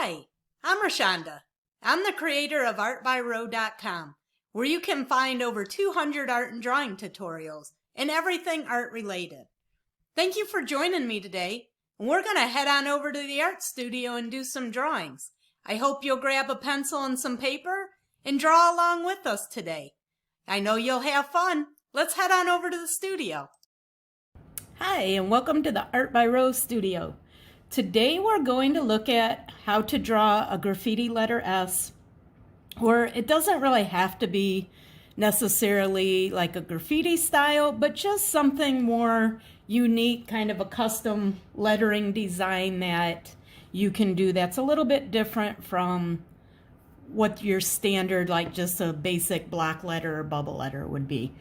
Hi, I'm Rashonda. I'm the creator of ArtByRow.com, where you can find over 200 art and drawing tutorials and everything art related. Thank you for joining me today, and we're going to head on over to the art studio and do some drawings. I hope you'll grab a pencil and some paper and draw along with us today. I know you'll have fun. Let's head on over to the studio. Hi, and welcome to the Art by Row studio. Today we're going to look at how to draw a graffiti letter S, or it doesn't really have to be necessarily like a graffiti style, but just something more unique, kind of a custom lettering design that you can do that's a little bit different from what your standard, like just a basic block letter or bubble letter would be.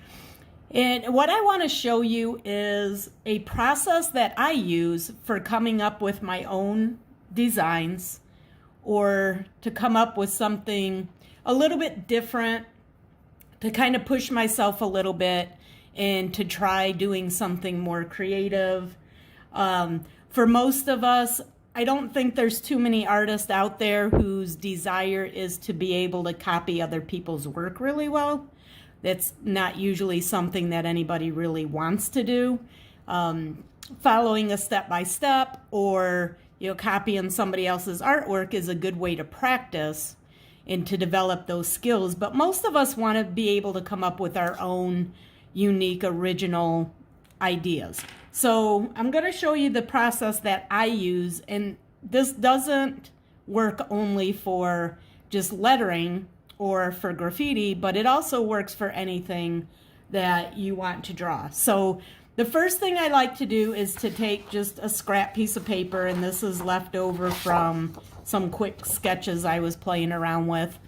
And what I want to show you is a process that I use for coming up with my own designs, or to come up with something a little bit different, to kind of push myself a little bit and to try doing something more creative. For most of us, I don't think there's too many artists out there whose desire is to be able to copy other people's work really well. That's not usually something that anybody really wants to do. Following a step-by-step or copying somebody else's artwork is a good way to practice and to develop those skills. But most of us want to be able to come up with our own unique, original ideas. So I'm going to show you the process that I use, and this doesn't work only for just lettering or for graffiti, but it also works for anything that you want to draw. So the first thing I like to do is to take just a scrap piece of paper, and this is left over from some quick sketches I was playing around with.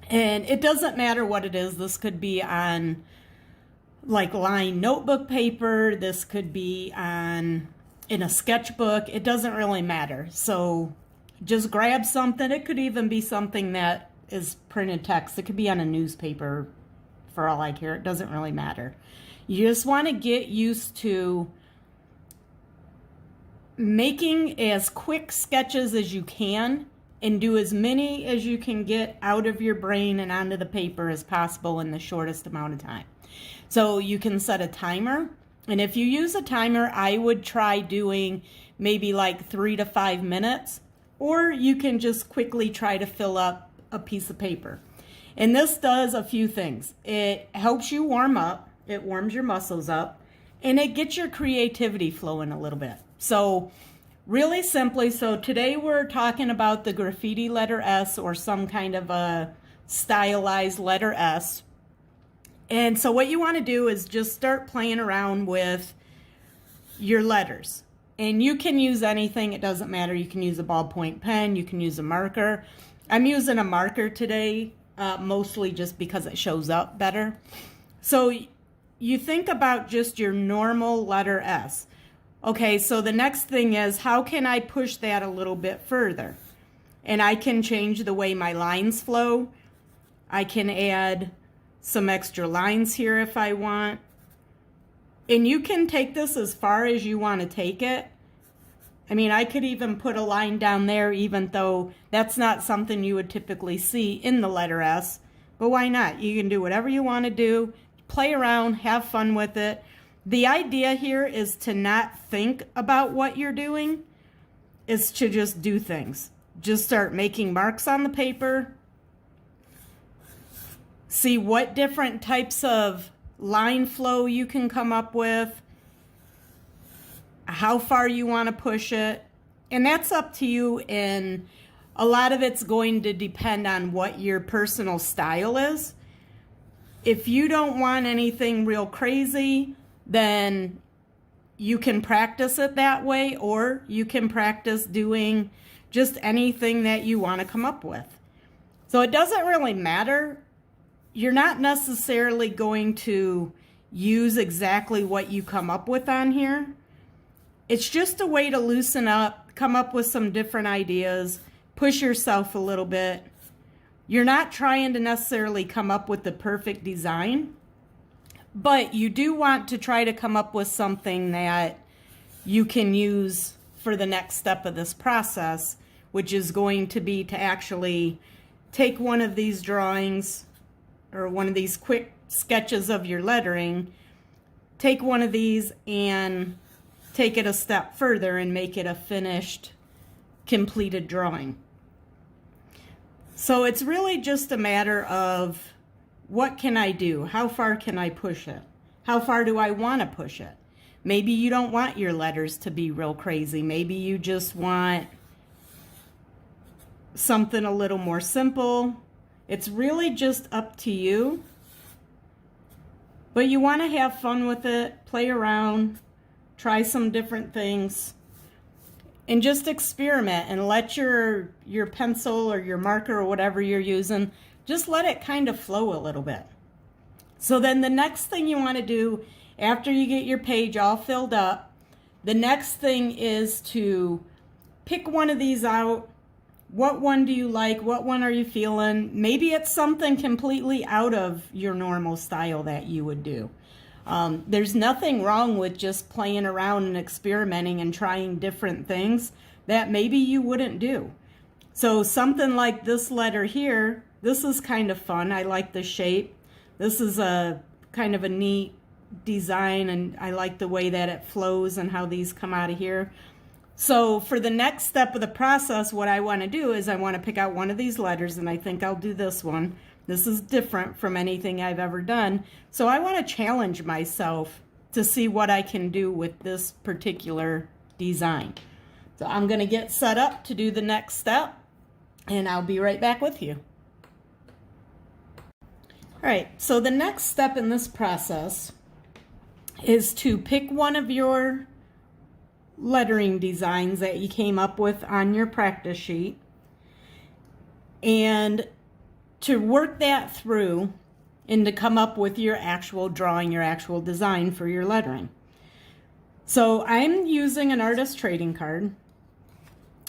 And it doesn't matter what it is. This could be on like lined notebook paper. This could be in a sketchbook. It doesn't really matter. So just grab something. It could even be something that is printed text. It could be on a newspaper for all I care. It doesn't really matter. You just want to get used to making as quick sketches as you can and do as many as you can get out of your brain and onto the paper as possible in the shortest amount of time. So you can set a timer, and if you use a timer, I would try doing maybe like 3 to 5 minutes, or you can just quickly try to fill up a piece of paper. And this does a few things. It helps you warm up, it warms your muscles up, and it gets your creativity flowing a little bit. So really simply, so today we're talking about the graffiti letter S, or some kind of a stylized letter S. And so what you want to do is just start playing around with your letters. And you can use anything, it doesn't matter. You can use a ballpoint pen, you can use a marker. I'm using a marker today, mostly just because it shows up better. So you think about just your normal letter S. Okay, so the next thing is, how can I push that a little bit further? And I can change the way my lines flow. I can add some extra lines here if I want. And you can take this as far as you want to take it. I mean, I could even put a line down there, even though that's not something you would typically see in the letter S. But why not? You can do whatever you want to do, play around, have fun with it. The idea here is to not think about what you're doing, is to just do things. Just start making marks on the paper. See what different types of line flow you can come up with, how far you want to push it, and that's up to you. And a lot of it's going to depend on what your personal style is. If you don't want anything real crazy, then you can practice it that way, or you can practice doing just anything that you want to come up with. So it doesn't really matter. You're not necessarily going to use exactly what you come up with on here. It's just a way to loosen up, come up with some different ideas, push yourself a little bit. You're not trying to necessarily come up with the perfect design, but you do want to try to come up with something that you can use for the next step of this process, which is going to be to actually take one of these drawings or one of these quick sketches of your lettering, take one of these and take it a step further and make it a finished, completed drawing. So it's really just a matter of, what can I do? How far can I push it? How far do I want to push it? Maybe you don't want your letters to be real crazy. Maybe you just want something a little more simple. It's really just up to you. But you want to have fun with it, play around, try some different things, and just experiment and let your pencil or your marker or whatever you're using, just let it kind of flow a little bit. So then the next thing you want to do after you get your page all filled up, the next thing is to pick one of these out. What one do you like? What one are you feeling? Maybe it's something completely out of your normal style that you would do. There's nothing wrong with just playing around and experimenting and trying different things that maybe you wouldn't do. So something like this letter here, this is kind of fun. I like the shape. This is a kind of a neat design, and I like the way that it flows and how these come out of here. So for the next step of the process, what I want to do is I want to pick out one of these letters, and I think I'll do this one. This is different from anything I've ever done. So I want to challenge myself to see what I can do with this particular design. So I'm going to get set up to do the next step, and I'll be right back with you. All right, so the next step in this process is to pick one of your lettering designs that you came up with on your practice sheet and to work that through and to come up with your actual drawing, your actual design for your lettering. So I'm using an artist trading card,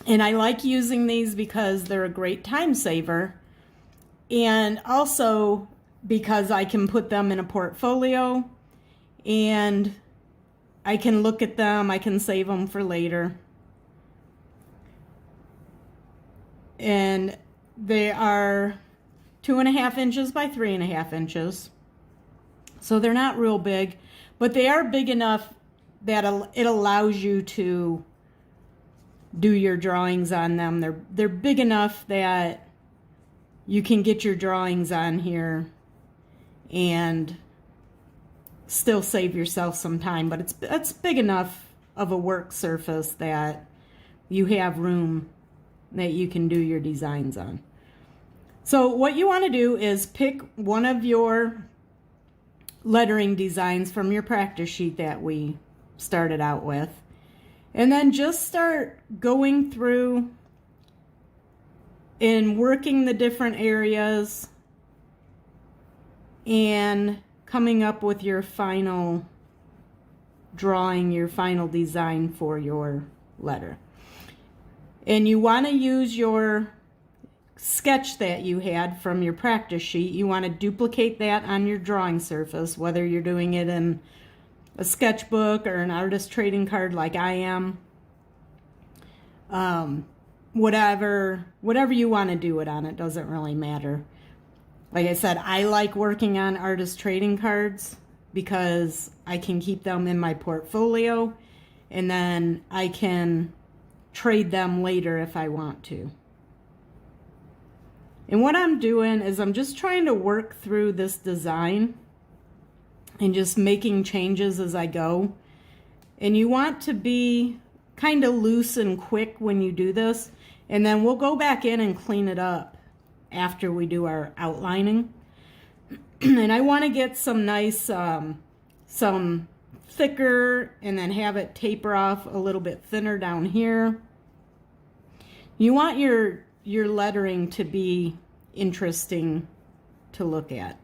and I like using these because they're a great time saver, and also because I can put them in a portfolio and I can look at them, I can save them for later. And they are 2.5 inches by 3.5 inches. So they're not real big, but they are big enough that it allows you to do your drawings on them. They're big enough that you can get your drawings on here and still save yourself some time, but it's big enough of a work surface that you have room that you can do your designs on. So what you want to do is pick one of your lettering designs from your practice sheet that we started out with, and then just start going through and working the different areas and coming up with your final drawing, your final design for your letter. And you want to use your sketch that you had from your practice sheet. You want to duplicate that on your drawing surface, whether you're doing it in a sketchbook or an artist trading card like I am. Whatever you want to do it on, it doesn't really matter. Like I said, I like working on artist trading cards because I can keep them in my portfolio and then I can trade them later if I want to. And what I'm doing is I'm just trying to work through this design and just making changes as I go. And you want to be kind of loose and quick when you do this, and then we'll go back in and clean it up after we do our outlining. And I want to get some nice, some thicker, and then have it taper off a little bit thinner down here. You want your lettering to be interesting to look at.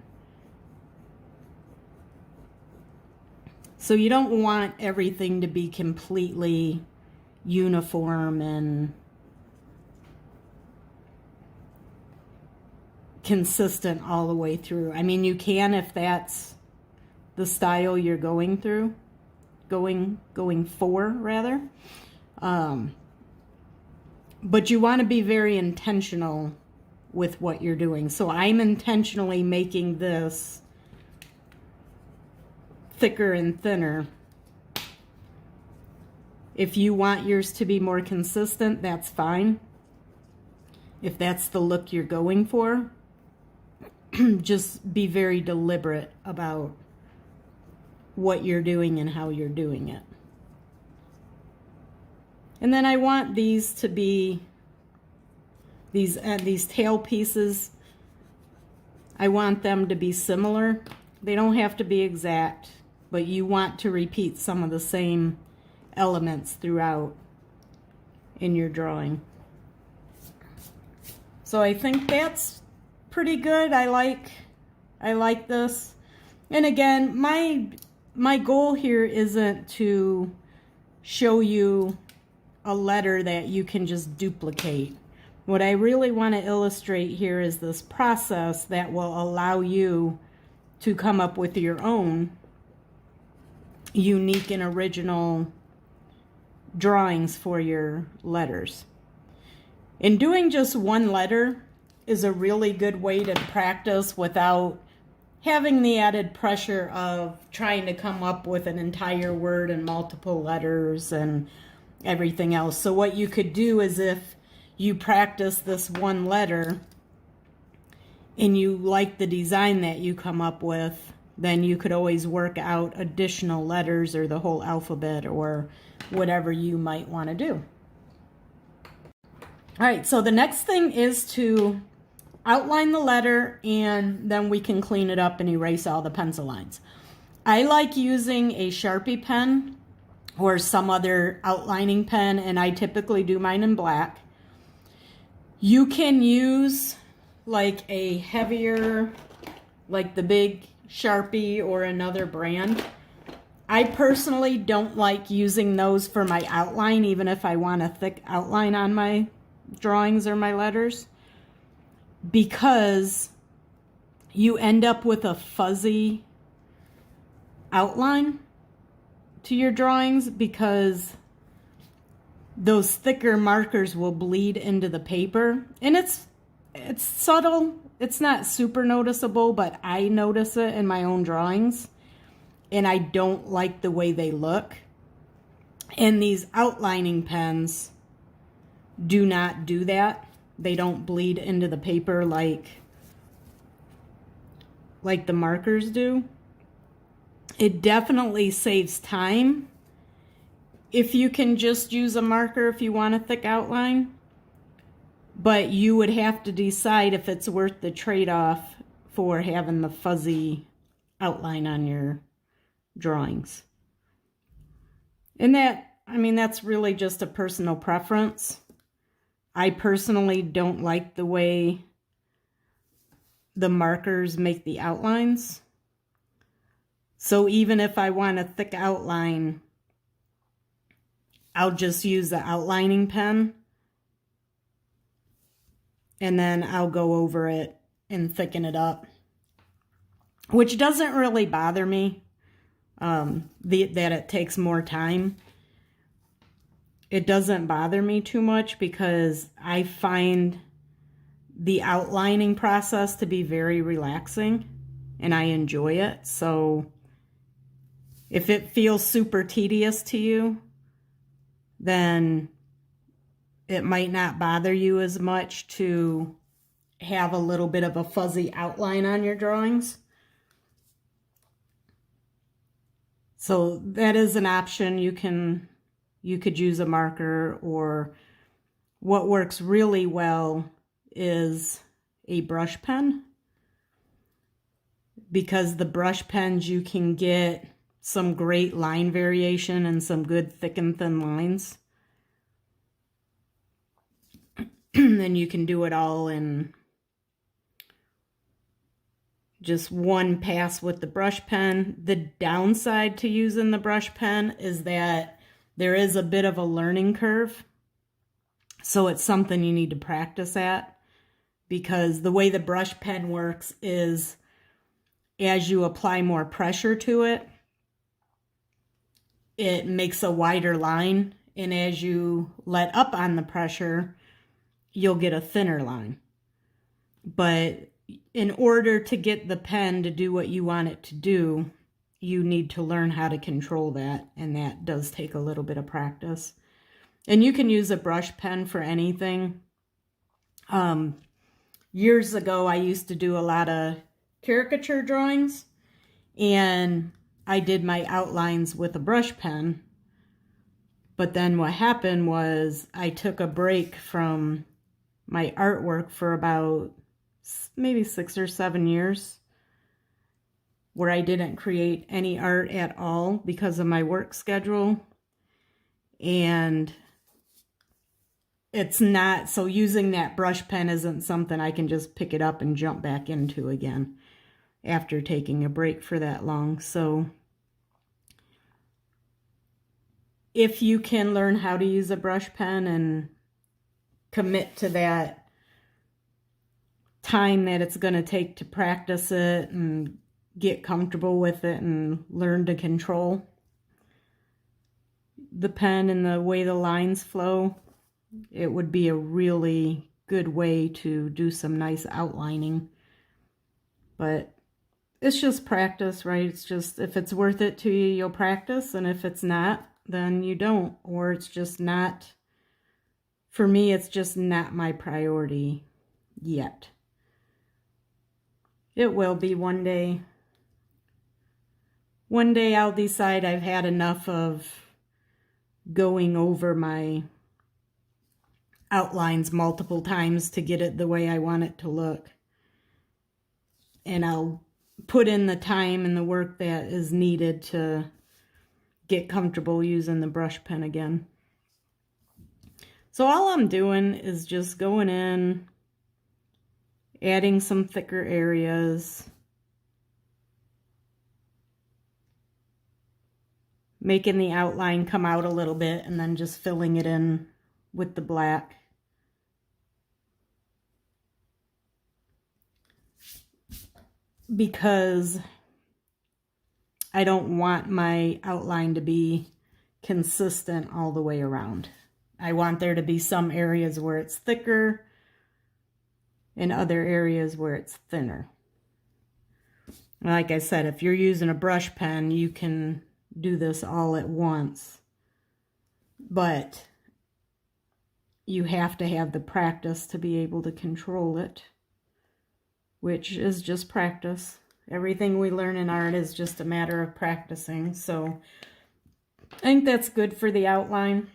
So you don't want everything to be completely uniform and consistent all the way through. I mean, you can if that's the style you're going through, going for rather. but you want to be very intentional with what you're doing. So I'm intentionally making this thicker and thinner. If you want yours to be more consistent, that's fine. If that's the look you're going for, just be very deliberate about what you're doing and how you're doing it. And then I want these to be, these tail pieces, I want them to be similar. They don't have to be exact, but you want to repeat some of the same elements throughout in your drawing. So I think that's pretty good. I like this. And again, my goal here isn't to show you a letter that you can just duplicate. What I really want to illustrate here is this process that will allow you to come up with your own unique and original drawings for your letters. And doing just one letter is a really good way to practice without having the added pressure of trying to come up with an entire word and multiple letters and everything else. So what you could do is, if you practice this one letter and you like the design that you come up with, then you could always work out additional letters or the whole alphabet or whatever you might want to do. All right, so the next thing is to outline the letter, and then we can clean it up and erase all the pencil lines. I like using a Sharpie pen or some other outlining pen, and I typically do mine in black. You can use like a heavier, like the big Sharpie or another brand. I personally don't like using those for my outline, even if I want a thick outline on my drawings or my letters, because you end up with a fuzzy outline to your drawings, because those thicker markers will bleed into the paper. And it's subtle. It's not super noticeable, but I notice it in my own drawings, and I don't like the way they look. And these outlining pens do not do that. They don't bleed into the paper like the markers do. It definitely saves time if you can just use a marker if you want a thick outline, but you would have to decide if it's worth the trade-off for having the fuzzy outline on your drawings. And that, I mean, that's really just a personal preference. I personally don't like the way the markers make the outlines. So even if I want a thick outline, I'll just use the outlining pen, and then I'll go over it and thicken it up, which doesn't really bother me, that it takes more time. It doesn't bother me too much because I find the outlining process to be very relaxing and I enjoy it. So if it feels super tedious to you, then it might not bother you as much to have a little bit of a fuzzy outline on your drawings. So that is an option. You could use a marker, or what works really well is a brush pen, because the brush pens, you can get some great line variation and some good thick and thin lines. And you can do it all in just one pass with the brush pen. The downside to using the brush pen is that there is a bit of a learning curve. So it's something you need to practice at, because the way the brush pen works is as you apply more pressure to it, it makes a wider line. And as you let up on the pressure, you'll get a thinner line. But in order to get the pen to do what you want it to do, you need to learn how to control that, and that does take a little bit of practice. And you can use a brush pen for anything. Years ago, I used to do a lot of caricature drawings, and I did my outlines with a brush pen. But then what happened was I took a break from my artwork for about maybe 6 or 7 years, where I didn't create any art at all because of my work schedule. And it's not, so using that brush pen isn't something I can just pick it up and jump back into again after taking a break for that long. So if you can learn how to use a brush pen and commit to that time that it's going to take to practice it and get comfortable with it and learn to control the pen and the way the lines flow, it would be a really good way to do some nice outlining. But it's just practice, right? It's just, if it's worth it to you, you'll practice, and if it's not, then you don't. Or it's just not, for me, it's just not my priority yet. It will be one day. One day I'll decide I've had enough of going over my outlines multiple times to get it the way I want it to look. And I'll put in the time and the work that is needed to get comfortable using the brush pen again. So all I'm doing is just going in, adding some thicker areas, making the outline come out a little bit, and then just filling it in with the black. Because I don't want my outline to be consistent all the way around. I want there to be some areas where it's thicker and other areas where it's thinner. Like I said, if you're using a brush pen, you can do this all at once. But you have to have the practice to be able to control it, which is just practice. Everything we learn in art is just a matter of practicing. So I think that's good for the outline.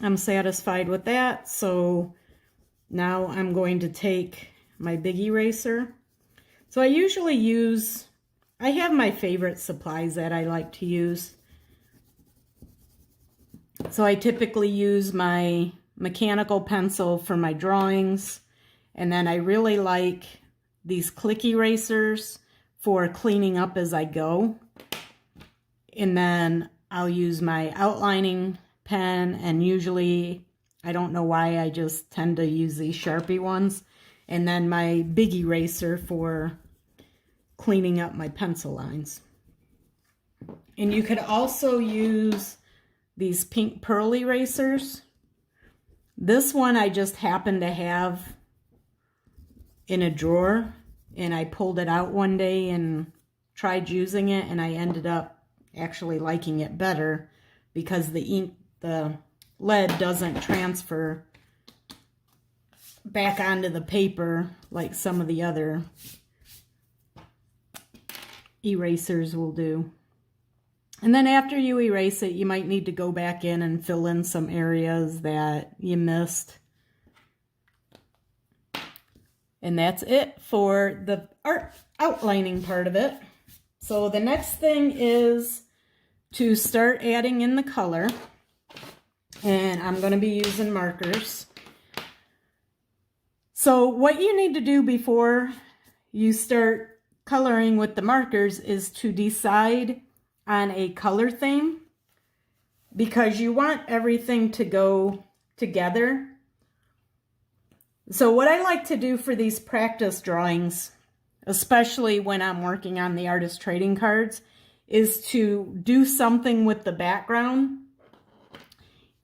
I'm satisfied with that. So now I'm going to take my big eraser. So I usually use, I have my favorite supplies that I like to use. So I typically use my mechanical pencil for my drawings. And then I really like these click erasers for cleaning up as I go. And then I'll use my outlining pen, and usually, I don't know why, I just tend to use these Sharpie ones. And then my big eraser for cleaning up my pencil lines. And you could also use these pink pearl erasers. This one I just happen to have in a drawer, and I pulled it out one day and tried using it, and I ended up actually liking it better because the ink, the lead doesn't transfer back onto the paper like some of the other erasers will do. And then after you erase it, you might need to go back in and fill in some areas that you missed. And that's it for the art outlining part of it. So the next thing is to start adding in the color. And I'm going to be using markers. So what you need to do before you start coloring with the markers is to decide on a color theme, because you want everything to go together. So what I like to do for these practice drawings, especially when I'm working on the artist trading cards, is to do something with the background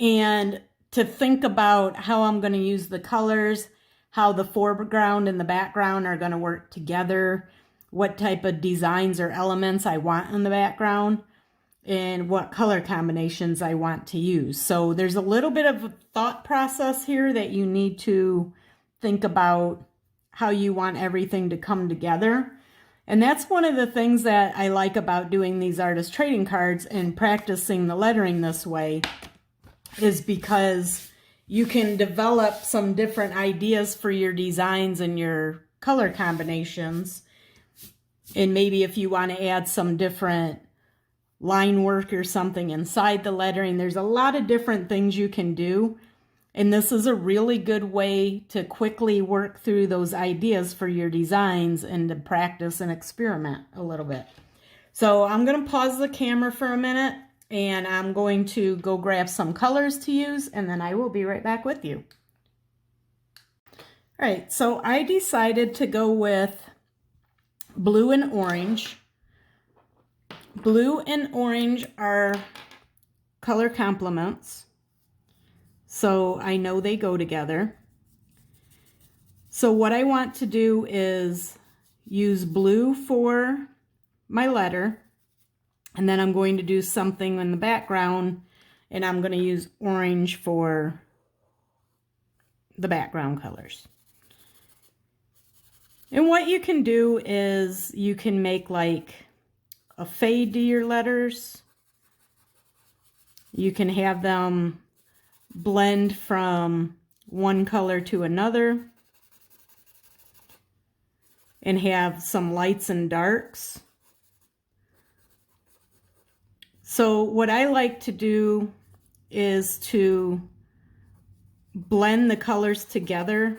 and to think about how I'm going to use the colors, how the foreground and the background are going to work together, what type of designs or elements I want in the background, and what color combinations I want to use. So there's a little bit of a thought process here that you need to think about how you want everything to come together. And that's one of the things that I like about doing these artist trading cards and practicing the lettering this way, is because you can develop some different ideas for your designs and your color combinations. And maybe if you want to add some different line work or something inside the lettering, there's a lot of different things you can do. And this is a really good way to quickly work through those ideas for your designs and to practice and experiment a little bit. So I'm going to pause the camera for a minute and I'm going to go grab some colors to use, and then I will be right back with you. All right, so I decided to go with blue and orange. Blue and orange are color complements, so I know they go together. So what I want to do is use blue for my letter, and then I'm going to do something in the background, and I'm going to use orange for the background colors. And what you can do is you can make like a fade to your letters. You can have them blend from one color to another and have some lights and darks. So what I like to do is to blend the colors together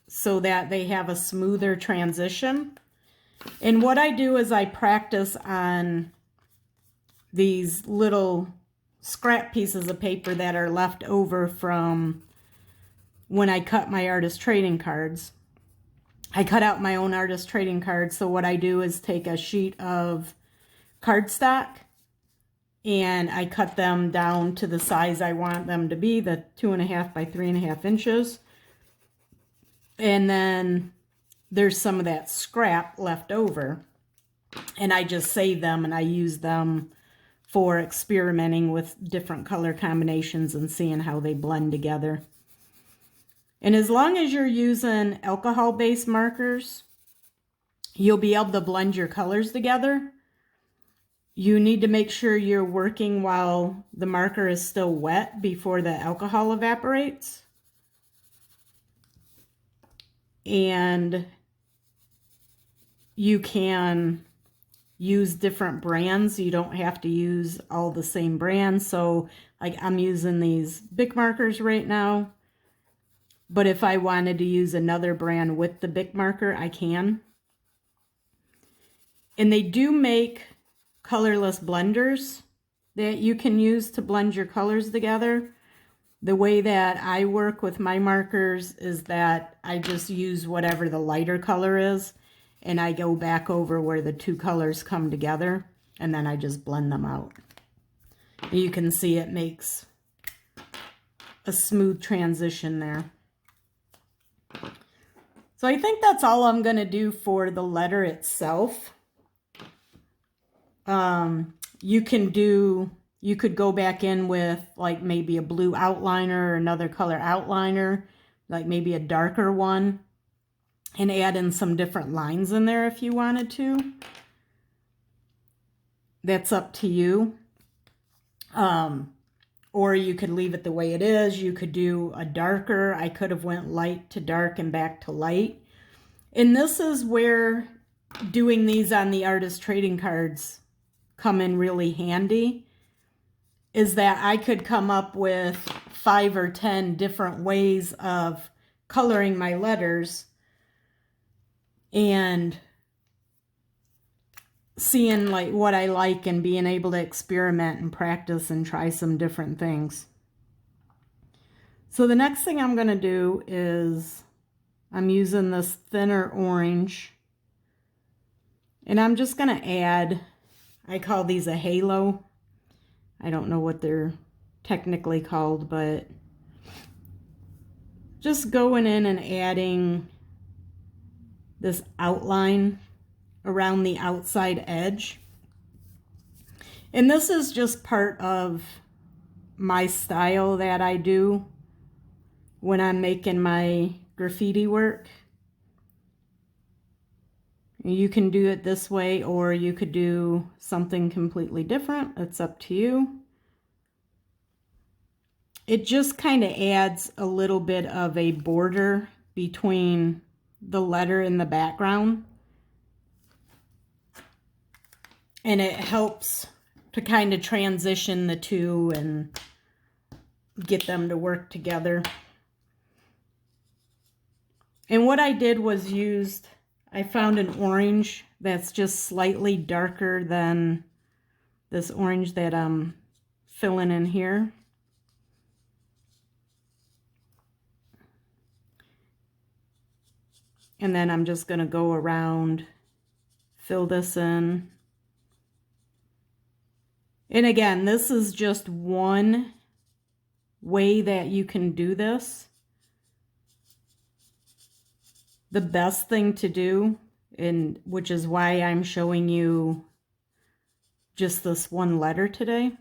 so that they have a smoother transition. And what I do is I practice on these little scrap pieces of paper that are left over from when I cut my artist trading cards. I cut out my own artist trading cards, so what I do is take a sheet of cardstock and I cut them down to the size I want them to be, the 2.5 by 3.5 inches. And then there's some of that scrap left over, and I just save them and I use them for experimenting with different color combinations and seeing how they blend together. And as long as you're using alcohol-based markers, you'll be able to blend your colors together. You need to make sure you're working while the marker is still wet before the alcohol evaporates. And you can use different brands. You don't have to use all the same brands. So like I'm using these Bic markers right now, but if I wanted to use another brand with the Bic marker, I can. And they do make colorless blenders that you can use to blend your colors together. The way that I work with my markers is that I just use whatever the lighter color is, and I go back over where the two colors come together, and then I just blend them out. You can see it makes a smooth transition there. So I think that's all I'm going to do for the letter itself. You could go back in with like maybe a blue outliner or another color outliner, like maybe a darker one, and add in some different lines in there if you wanted to. That's up to you. Or you could leave it the way it is. You could do a darker. I could have went light to dark and back to light. And this is where doing these on the artist trading cards come in really handy, is that I could come up with 5 or 10 different ways of coloring my letters and seeing like what I like and being able to experiment and practice and try some different things. So the next thing I'm going to do is I'm using this thinner orange, and I'm just going to add, I call these a halo. I don't know what they're technically called, but just going in and adding this outline around the outside edge. And this is just part of my style that I do when I'm making my graffiti work. You can do it this way, or you could do something completely different. It's up to you. It just kind of adds a little bit of a border between the letter and the background. And it helps to kind of transition the two and get them to work together. And what I did was I found an orange that's just slightly darker than this orange that I'm filling in here. And then I'm just going to go around, fill this in. And again, this is just one way that you can do this. The best thing to do, and which is why I'm showing you just this one letter today,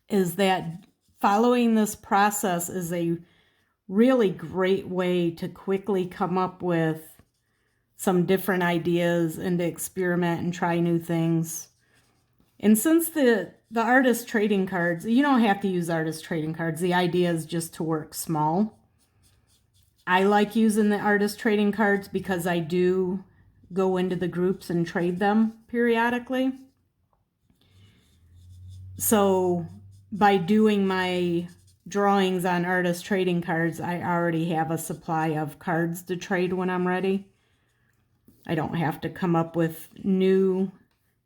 is that following this process is a really great way to quickly come up with some different ideas and to experiment and try new things. And since the artist trading cards, you don't have to use artist trading cards. The idea is just to work small. I like using the artist trading cards because I do go into the groups and trade them periodically. So by doing my drawings on artist trading cards, I already have a supply of cards to trade when I'm ready. I don't have to come up with new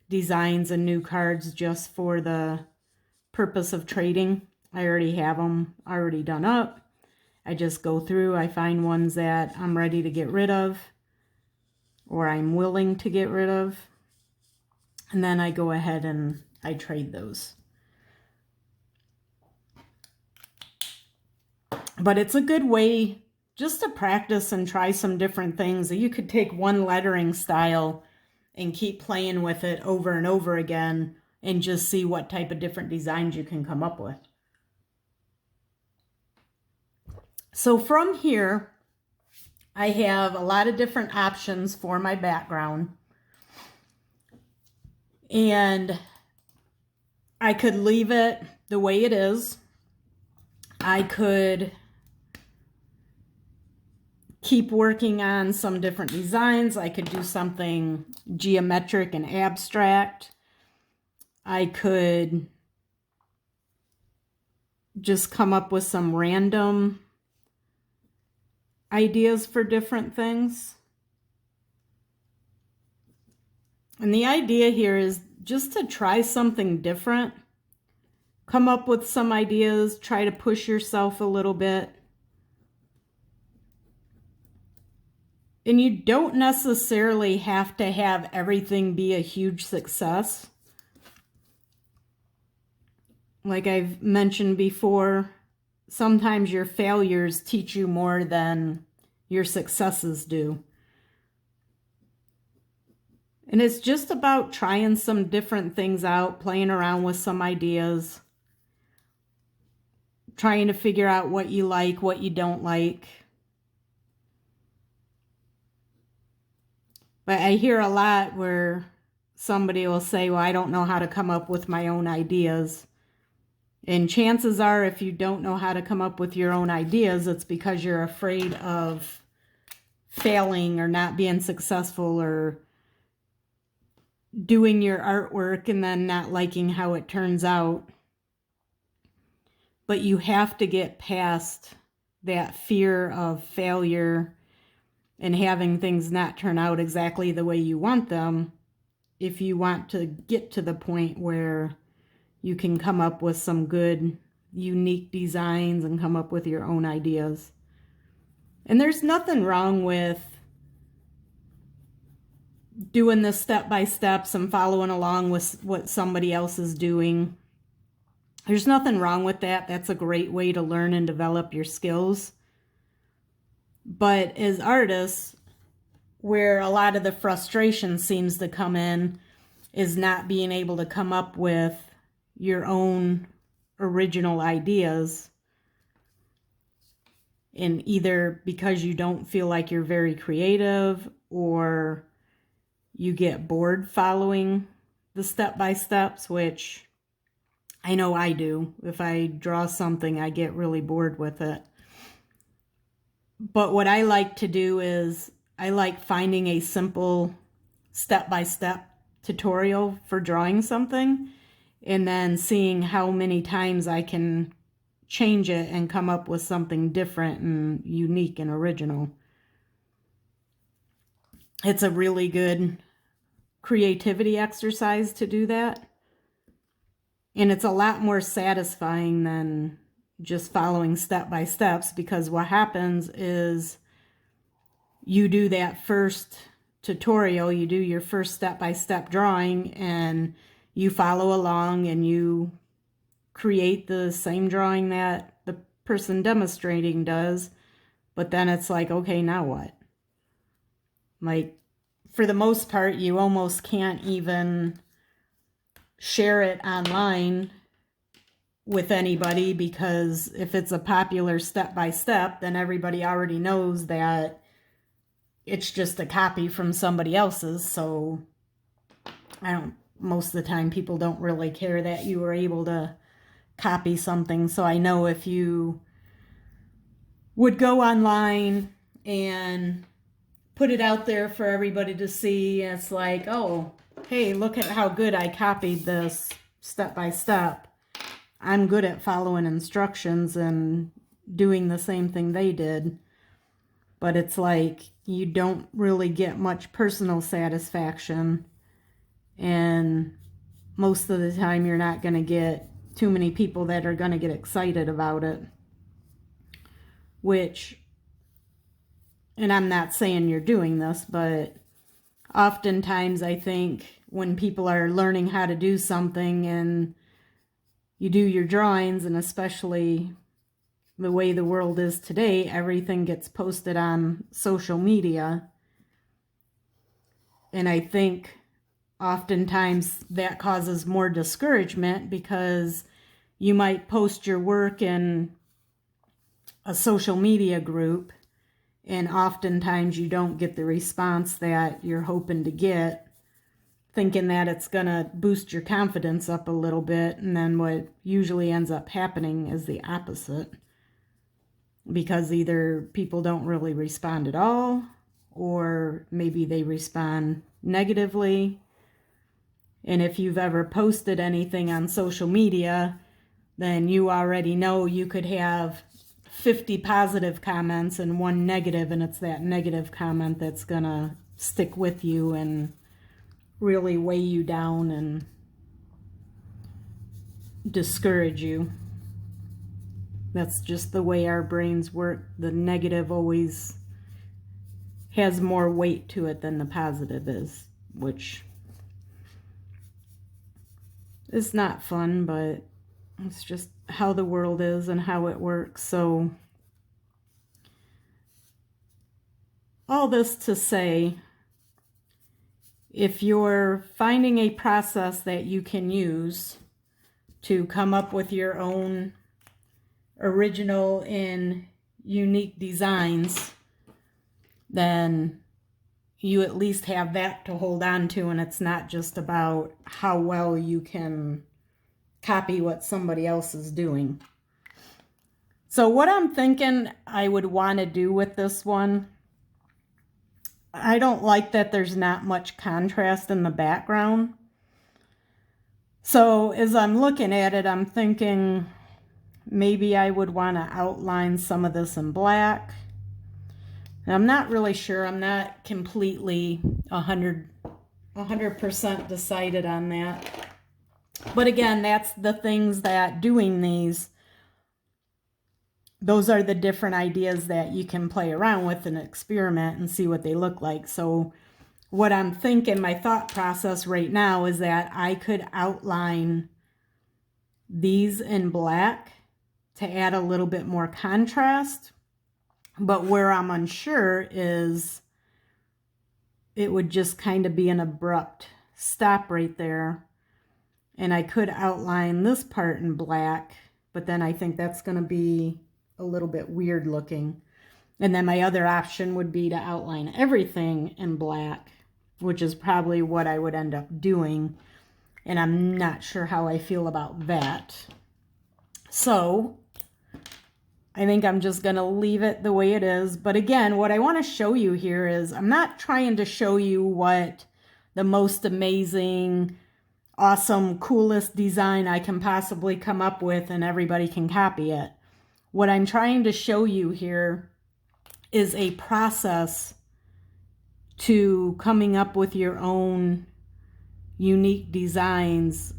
designs and new cards just for the purpose of trading. I already have them already done up. I just go through, I find ones that I'm ready to get rid of or I'm willing to get rid of, and then I go ahead and I trade those. But it's a good way just to practice and try some different things. You could take one lettering style and keep playing with it over and over again and just see what type of different designs you can come up with. So from here, I have a lot of different options for my background. And I could leave it the way it is. I could keep working on some different designs. I could do something geometric and abstract. I could just come up with some random ideas for different things. And the idea here is just to try something different. Come up with some ideas, try to push yourself a little bit. And you don't necessarily have to have everything be a huge success. Like I've mentioned before, sometimes your failures teach you more than your successes do. And it's just about trying some different things out, playing around with some ideas, trying to figure out what you like, what you don't like. But I hear a lot where somebody will say, well, I don't know how to come up with my own ideas. And chances are, if you don't know how to come up with your own ideas, it's because you're afraid of failing or not being successful or doing your artwork and then not liking how it turns out. But you have to get past that fear of failure and having things not turn out exactly the way you want them if you want to get to the point where you can come up with some good, unique designs and come up with your own ideas. And there's nothing wrong with doing this step by steps and following along with what somebody else is doing. There's nothing wrong with that. That's a great way to learn and develop your skills. But as artists, where a lot of the frustration seems to come in is not being able to come up with your own original ideas, and either because you don't feel like you're very creative or you get bored following the step-by-steps, which I know I do. If I draw something, I get really bored with it. But what I like to do is I like finding a simple step-by-step tutorial for drawing something and then seeing how many times I can change it and come up with something different and unique and original. It's a really good creativity exercise to do that. And it's a lot more satisfying than just following step-by-steps, because what happens is you do that first tutorial, you do your first step-by-step drawing, and you follow along and you create the same drawing that the person demonstrating does, but then it's like, okay, now what? Like, for the most part, you almost can't even share it online with anybody, because if it's a popular step-by-step, then everybody already knows that it's just a copy from somebody else's. So most of the time people don't really care that you were able to copy something. So I know if you would go online and put it out there for everybody to see, it's like, oh, hey, look at how good I copied this step-by-step. I'm good at following instructions and doing the same thing they did. But it's like you don't really get much personal satisfaction, and most of the time you're not going to get too many people that are going to get excited about it. Which, and I'm not saying you're doing this, but oftentimes I think when people are learning how to do something and you do your drawings, and especially the way the world is today, everything gets posted on social media. And I think oftentimes that causes more discouragement, because you might post your work in a social media group, and oftentimes you don't get the response that you're hoping to get, thinking that it's going to boost your confidence up a little bit. And then what usually ends up happening is the opposite, because either people don't really respond at all, or maybe they respond negatively. And if you've ever posted anything on social media, then you already know you could have 50 positive comments and one negative, and it's that negative comment that's gonna stick with you and really weigh you down and discourage you. That's just the way our brains work. The negative always has more weight to it than the positive is, which is not fun, but it's just how the world is and how it works. So all this to say, if you're finding a process that you can use to come up with your own original and unique designs, then you at least have that to hold on to, and it's not just about how well you can copy what somebody else is doing. So what I'm thinking I would want to do with this one, I don't like that there's not much contrast in the background. So as I'm looking at it, I'm thinking maybe I would want to outline some of this in black. And I'm not really sure. I'm not completely 100% decided on that. But again, that's the things that doing these, those are the different ideas that you can play around with and experiment and see what they look like. So what I'm thinking, my thought process right now is that I could outline these in black to add a little bit more contrast, But where I'm unsure is it would just kind of be an abrupt stop right there. And I could outline this part in black, but then I think that's going to be a little bit weird looking. And then my other option would be to outline everything in black, which is probably what I would end up doing. And I'm not sure how I feel about that. So I think I'm just going to leave it the way it is. But again, what I want to show you here is I'm not trying to show you what the most amazing, awesome, coolest design I can possibly come up with and everybody can copy it. What I'm trying to show you here is a process to coming up with your own unique designs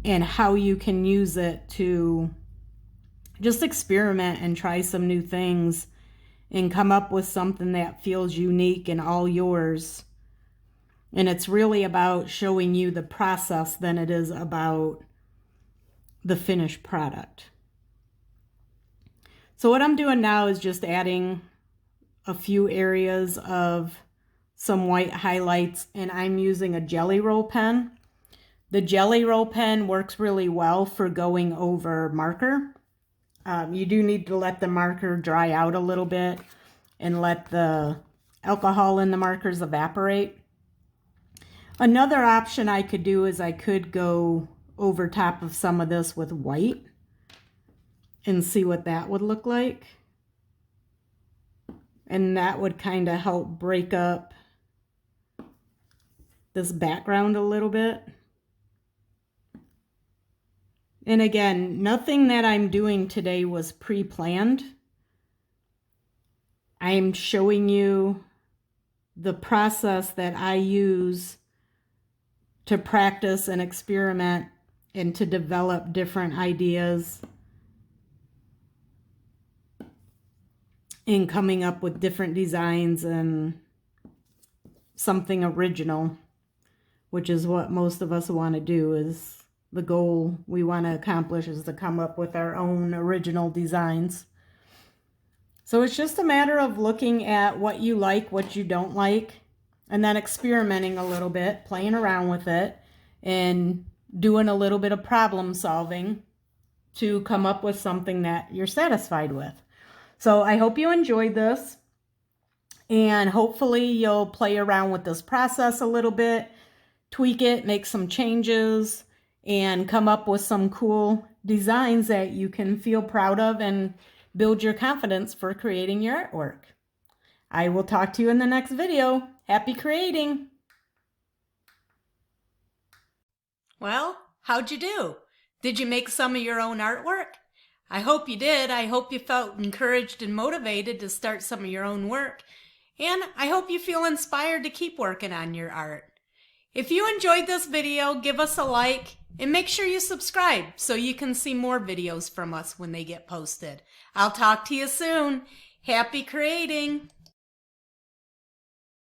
and how you can use it to just experiment and try some new things and come up with something that feels unique and all yours. And it's really about showing you the process than it is about the finished product. So what I'm doing now is just adding a few areas of some white highlights, and I'm using a Jelly Roll pen. The Jelly Roll pen works really well for going over marker. You do need to let the marker dry out a little bit and let the alcohol in the markers evaporate. Another option I could do is I could go over top of some of this with white and see what that would look like. And that would kind of help break up this background a little bit. And again, nothing that I'm doing today was pre-planned. I'm showing you the process that I use to practice and experiment and to develop different ideas in coming up with different designs and something original, which is what most of us want to do. Is the goal we want to accomplish is to come up with our own original designs. So it's just a matter of looking at what you like, what you don't like, and then experimenting a little bit, playing around with it, and doing a little bit of problem solving to come up with something that you're satisfied with. So I hope you enjoyed this, and hopefully you'll play around with this process a little bit, tweak it, make some changes, and come up with some cool designs that you can feel proud of and build your confidence for creating your artwork. I will talk to you in the next video. Happy creating! Well, how'd you do? Did you make some of your own artwork? I hope you did. I hope you felt encouraged and motivated to start some of your own work. And I hope you feel inspired to keep working on your art. If you enjoyed this video, give us a like and make sure you subscribe so you can see more videos from us when they get posted. I'll talk to you soon. Happy creating!